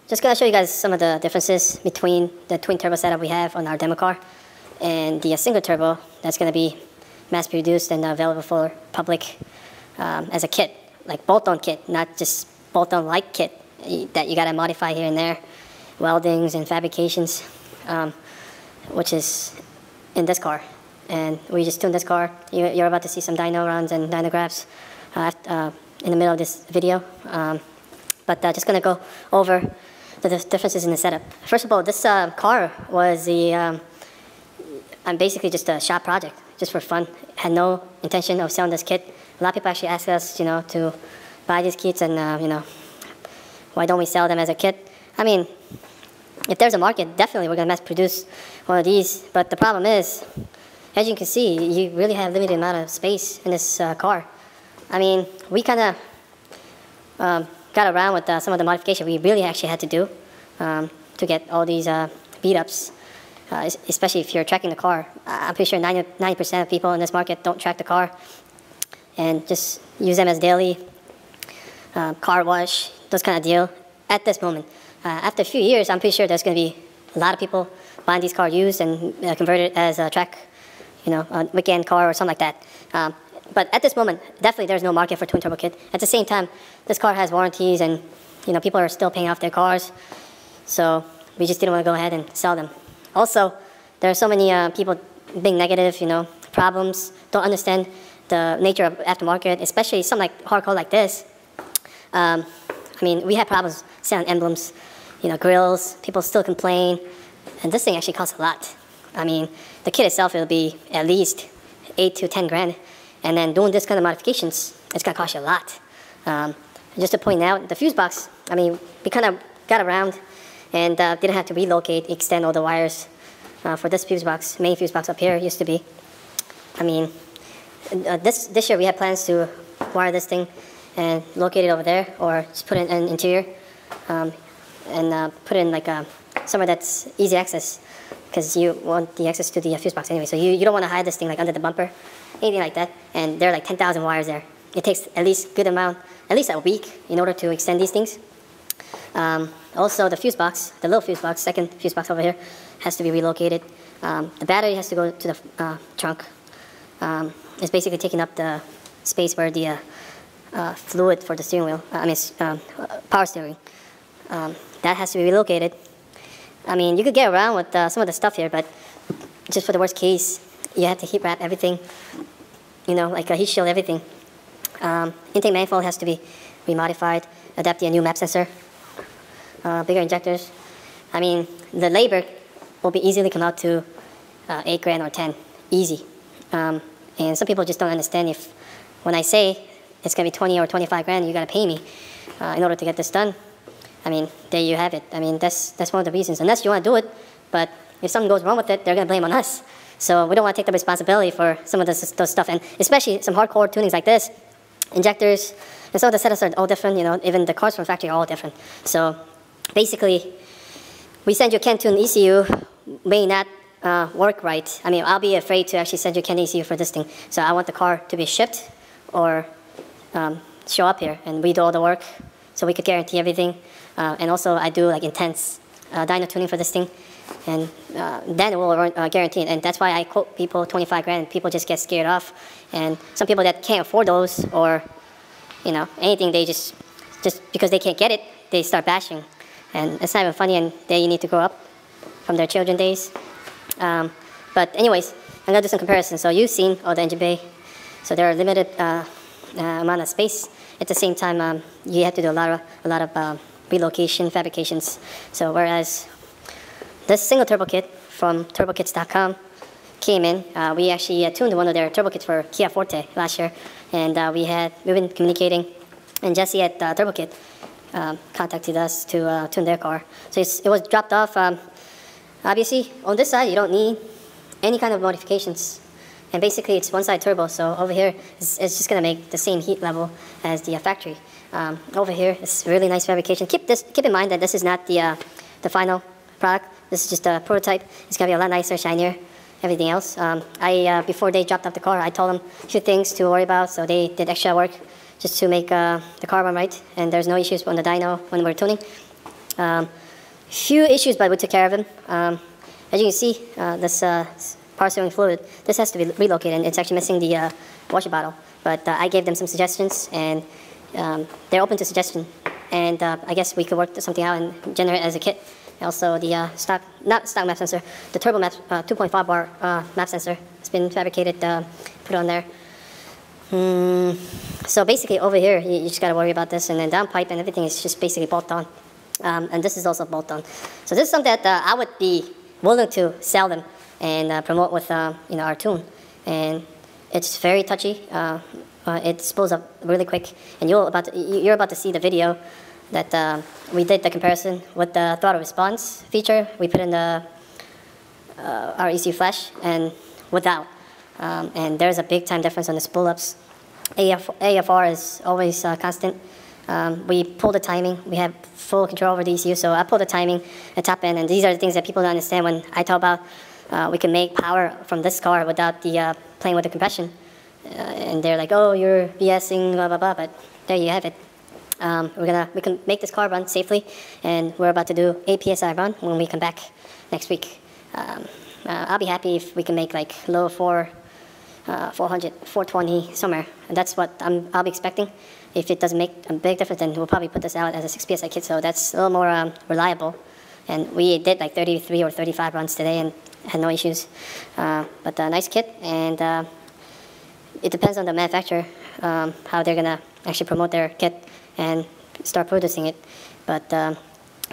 Just gonna show you guys some of the differences between the twin turbo setup we have on our demo car and the single turbo that's gonna be mass produced and available for public as a kit, like bolt-on kit, not just bolt-on like kit that you gotta modify here and there, weldings and fabrications, which is in this car. And we just tuned this car. You're about to see some dyno runs and dyno graphs in the middle of this video. But just gonna go over the differences in the setup. First of all, this car was basically just a shop project, just for fun. Had no intention of selling this kit. A lot of people actually ask us, to buy these kits, and why don't we sell them as a kit? I mean, if there's a market, definitely we're gonna mass produce one of these. But the problem is, as you can see, you really have limited amount of space in this car. I mean, we kind of got around with some of the modification we really actually had to do to get all these beat-ups, especially if you're tracking the car. I'm pretty sure 90% of people in this market don't track the car and just use them as daily car wash, those kind of deal at this moment. After a few years, I'm pretty sure there's going to be a lot of people buying these cars used and convert it as a track, a weekend car or something like that. But at this moment, definitely there's no market for twin turbo kit. At the same time, this car has warranties, and people are still paying off their cars, so we just didn't want to go ahead and sell them. Also, there are so many people being negative, problems, don't understand the nature of aftermarket, especially something like hardcore like this. I mean, we had problems selling emblems, grills. People still complain, and this thing actually costs a lot. I mean, the kit itself, it'll be at least 8 to 10 grand. And then doing this kind of modifications, it's gonna cost you a lot. Just to point out, the fuse box, I mean, we kind of got around and didn't have to relocate, extend all the wires for this fuse box. Main fuse box up here used to be. I mean, this year we had plans to wire this thing and locate it over there, or just put it in an interior and put it in like somewhere that's easy access, because you want the access to the fuse box anyway. So you don't want to hide this thing like under the bumper, anything like that. And there are like 10,000 wires there. It takes at least good amount, at least a week, in order to extend these things. Also, the fuse box, the little fuse box, second fuse box over here, has to be relocated. The battery has to go to the trunk. It's basically taking up the space where the fluid for the steering wheel, power steering, that has to be relocated. I mean, you could get around with some of the stuff here, but just for the worst case, you have to heat wrap everything, like a heat shield everything. Intake manifold has to be remodified, adapt to a new map sensor, bigger injectors. I mean, the labor will be easily come out to 8 grand or 10, easy. And some people just don't understand when I say it's gonna be 20 or 25 grand, you gotta pay me in order to get this done. I mean, there you have it. I mean, that's one of the reasons. Unless you want to do it, but if something goes wrong with it, they're going to blame on us. So we don't want to take the responsibility for some of those stuff, and especially some hardcore tunings like this, injectors, and some of the setups are all different. Even the cars from factory are all different. So basically, we send you a can-tune ECU, may not work right. I mean, I'll be afraid to actually send you a can ECU for this thing. So I want the car to be shipped or show up here, and we do all the work, so we could guarantee everything. And also, I do like intense dyno tuning for this thing, and then it will guarantee it. And that's why I quote people 25 grand, and people just get scared off. And some people that can't afford those, or anything, they just because they can't get it, they start bashing. And it's not even funny, and you need to grow up from their children days. But anyways, I'm gonna do some comparisons. So you've seen all the engine bay, so there are limited amount of space. At the same time, you have to do a lot of relocation, fabrications. So whereas this single turbo kit from turbokits.com came in, we actually tuned one of their turbo kits for Kia Forte last year, and we've been communicating, and Jesse at Turbo Kit contacted us to tune their car. So it was dropped off. Obviously, on this side, you don't need any kind of modifications. And basically, it's one-side turbo, so over here, it's just going to make the same heat level as the factory. Over here, it's really nice fabrication. Keep in mind that this is not the final product. This is just a prototype. It's going to be a lot nicer, shinier, everything else. Before they dropped off the car, I told them a few things to worry about, so they did extra work just to make the car run right, and there's no issues on the dyno when we're tuning. Few issues, but we took care of them. As you can see, this power steering fluid, this has to be relocated, and it's actually missing the washer bottle. But I gave them some suggestions, and they're open to suggestion. And I guess we could work something out and generate it as a kit. Also, the not stock map sensor, the turbo map 2.5 bar map sensor has been fabricated, put on there. So basically over here, you just gotta worry about this, and then down pipe and everything is just basically bolt on. And this is also bolt on. So this is something that I would be willing to sell them and promote with our tune. And it's very touchy. It spools up really quick, and you're about to see the video that we did the comparison with the throttle response feature. We put in the our ECU flash and without, and there's a big time difference on the spool ups. AFR is always constant. We pull the timing. We have full control over the ECU, so I pull the timing at top end, and these are the things that people don't understand when I talk about we can make power from this car without the playing with the compression. And they're like, oh, you're BSing, blah, blah, blah, but there you have it. We can make this car run safely, and we're about to do 8 PSI run when we come back next week. I'll be happy if we can make like low 400, 420 somewhere, and that's what I'll be expecting. If it doesn't make a big difference, then we'll probably put this out as a 6 PSI kit, so that's a little more reliable. And we did like 33 or 35 runs today and had no issues. But a nice kit, and it depends on the manufacturer how they're gonna actually promote their kit and start producing it. But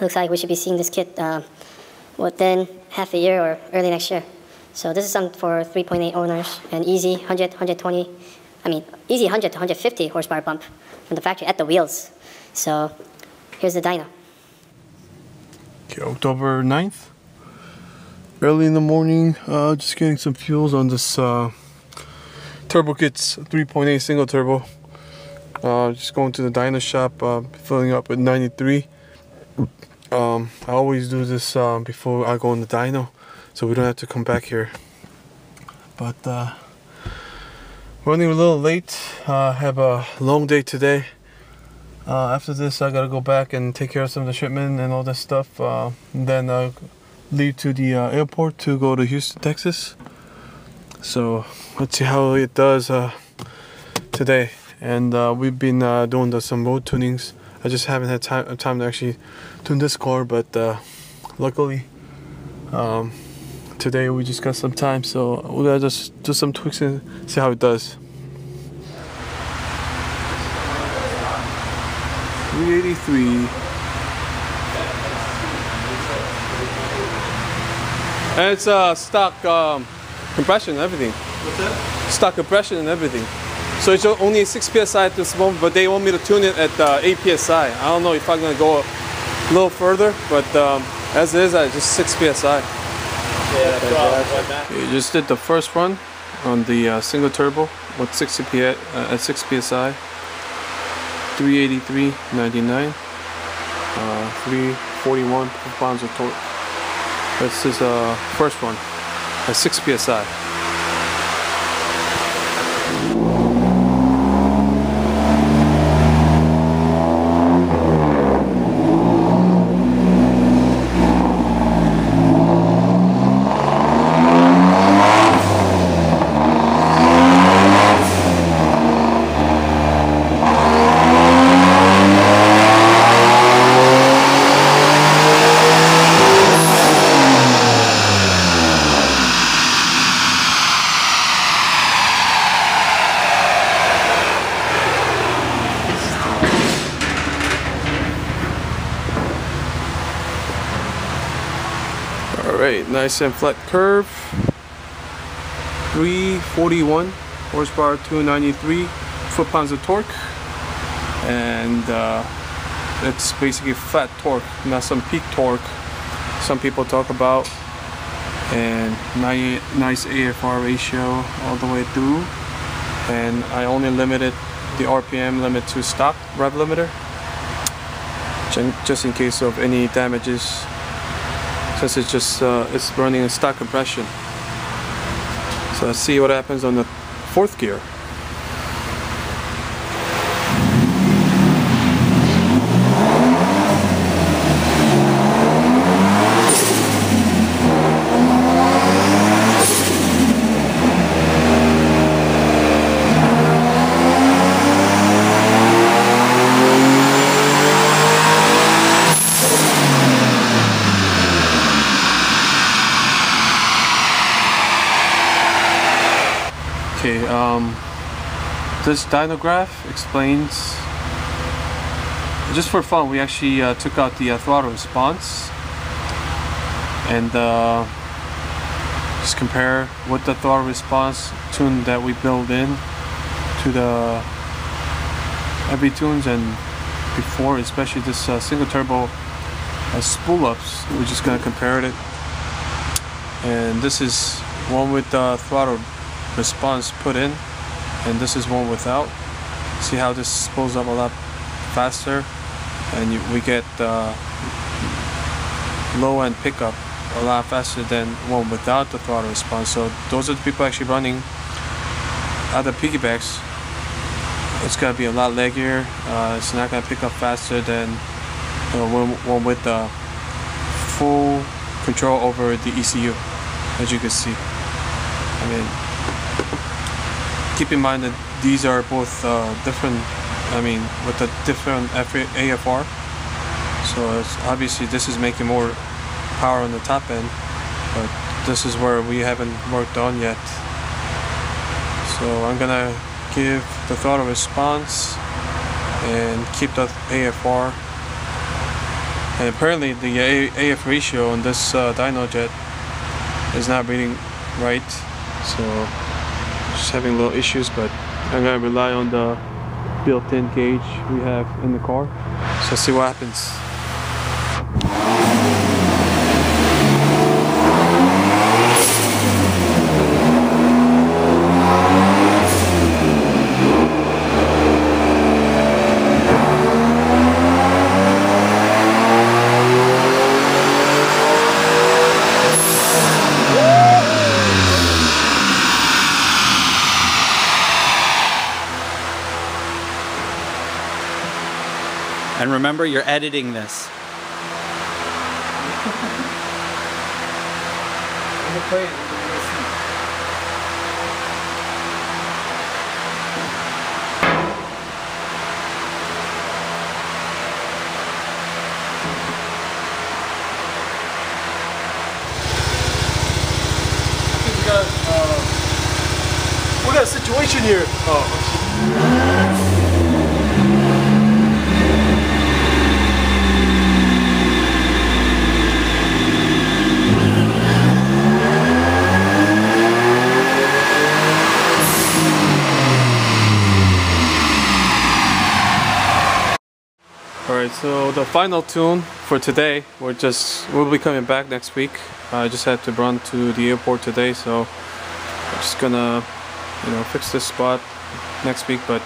looks like we should be seeing this kit within half a year or early next year. So this is something for 3.8 owners, and easy 100, 120, easy 100 to 150 horsepower bump from the factory at the wheels. So here's the dyno. Okay, October 9th. Early in the morning, just getting some fuels on this Turbo Kit's 3.8 single turbo. Just going to the dyno shop, filling up with 93. I always do this before I go in the dyno, so we don't have to come back here. But running a little late. Have a long day today. After this, I gotta go back and take care of some of the shipment and all that stuff. And then leave to the airport to go to Houston, Texas. So let's see how it does today. And we've been doing some road tunings. I just haven't had time to actually tune this car, but luckily today we just got some time, so we're gonna just do some tweaks and see how it does. 383. And it's stock compression and everything. What's that? Stock compression and everything. So it's only 6 PSI at this moment, but they want me to tune it at 8 PSI. I don't know if I'm gonna go a little further, but as it is, just 6 PSI. Yeah, that's You just did the first run on the single turbo with 6 PSI. 383.99, 341 pounds of torque. This is first one at 6 PSI. Alright, nice and flat curve. 341 horsepower, 293 foot-pounds of torque. And it's basically flat torque, not some peak torque some people talk about. And nice AFR ratio all the way through. And I only limited the RPM limit to stock rev limiter, just in case of any damages, since it's just it's running in stock compression. So let's see what happens on the fourth gear. Okay, this dyno graph explains, just for fun, we actually took out the throttle response and just compare what the throttle response tune that we build in to the every tunes and before, especially this single turbo spool ups. We're just gonna compare it, and this is one with the throttle response put in, and this is one without. See how this spools up a lot faster, and we get low end pickup a lot faster than one without the throttle response. So those are the people actually running other piggybacks. It's gonna be a lot leggier. It's not gonna pick up faster than one with the full control over the ECU, as you can see. I mean, keep in mind that these are both different. I mean, with a different AFR. So it's obviously this is making more power on the top end, but this is where we haven't worked on yet. So I'm gonna give the throttle response and keep the AFR. And apparently the AF ratio on this dyno jet is not reading right, so just having little issues, but I'm gonna rely on the built-in gauge we have in the car. So see what happens. And remember, you're editing this. We got a situation here. Oh. Alright, so the final tune for today, we'll be coming back next week. I just had to run to the airport today, so I'm just gonna, fix this spot next week. But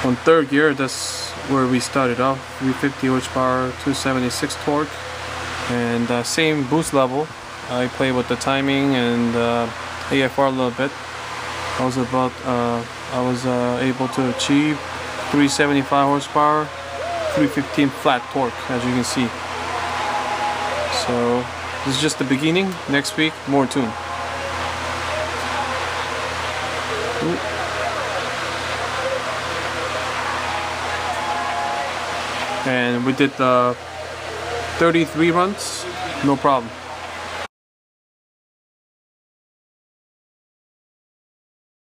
on third gear, that's where we started off. 350 horsepower, 276 torque, and same boost level. I played with the timing and AFR a little bit. I was able to achieve 375 horsepower, 315 flat torque, as you can see. So this is just the beginning. Next week, more tune. Ooh. And we did 33 runs, no problem.